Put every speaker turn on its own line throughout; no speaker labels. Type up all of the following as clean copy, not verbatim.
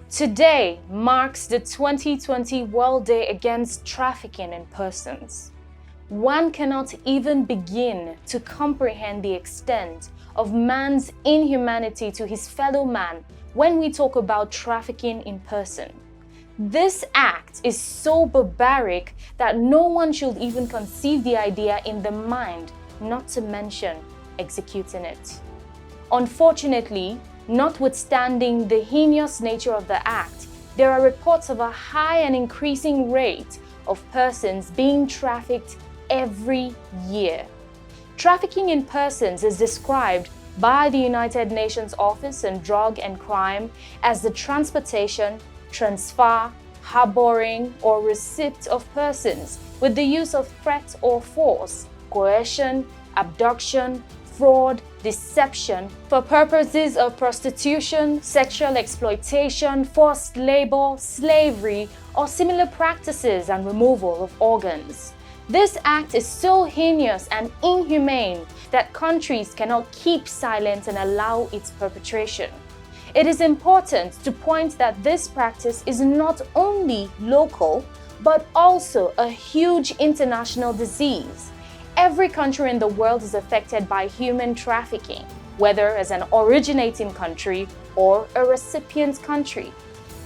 Today marks the 2020 World Day Against Trafficking in Persons. One cannot even begin to comprehend the extent of man's inhumanity to his fellow man when we talk about trafficking in person. This act is so barbaric that no one should even conceive the idea in the mind, not to mention executing it. Unfortunately, notwithstanding the heinous nature of the act, there are reports of a high and increasing rate of persons being trafficked every year. Trafficking in persons is described by the United Nations Office on Drug and Crime as the transportation, transfer, harboring, or receipt of persons with the use of threat or force, coercion, abduction, fraud, deception for purposes of prostitution, sexual exploitation, forced labor, slavery, or similar practices and removal of organs. This act is so heinous and inhumane that countries cannot keep silent and allow its perpetration. It is important to point that this practice is not only local, but also a huge international disease. Every country in the world is affected by human trafficking, whether as an originating country or a recipient country.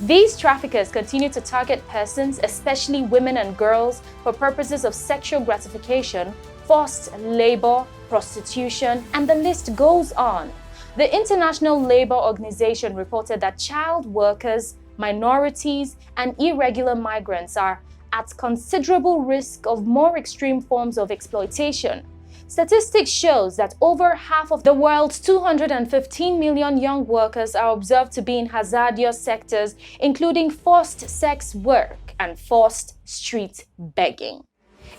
These traffickers continue to target persons, especially women and girls, for purposes of sexual gratification, forced labor, prostitution, and the list goes on. The International Labour Organization reported that child workers, minorities, and irregular migrants are at considerable risk of more extreme forms of exploitation. Statistics shows that over half of the world's 215 million young workers are observed to be in hazardous sectors, including forced sex work and forced street begging.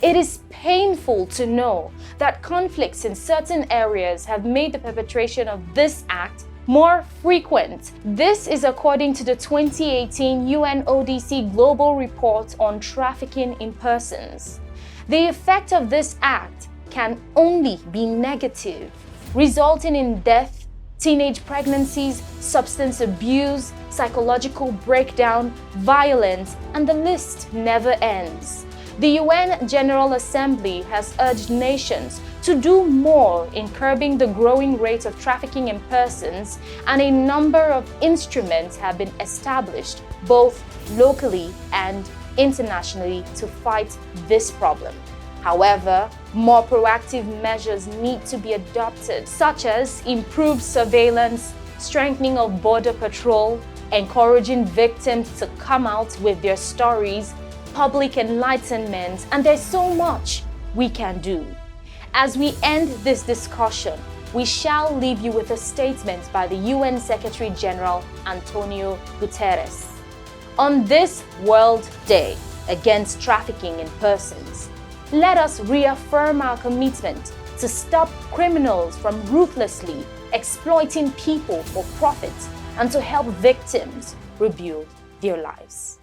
It is painful to know that conflicts in certain areas have made the perpetration of this act more frequent. This is according to the 2018 UNODC Global Report on Trafficking in Persons. The effect of this act can only be negative, resulting in death, teenage pregnancies, substance abuse, psychological breakdown, violence, and the list never ends. The UN General Assembly has urged nations to do more in curbing the growing rate of trafficking in persons, and a number of instruments have been established both locally and internationally to fight this problem. However, more proactive measures need to be adopted, such as improved surveillance, strengthening of border patrol, encouraging victims to come out with their stories, public enlightenment, and there's so much we can do. As we end this discussion, we shall leave you with a statement by the UN Secretary General Antonio Guterres. On this World Day Against Trafficking in Persons, let us reaffirm our commitment to stop criminals from ruthlessly exploiting people for profit and to help victims rebuild their lives.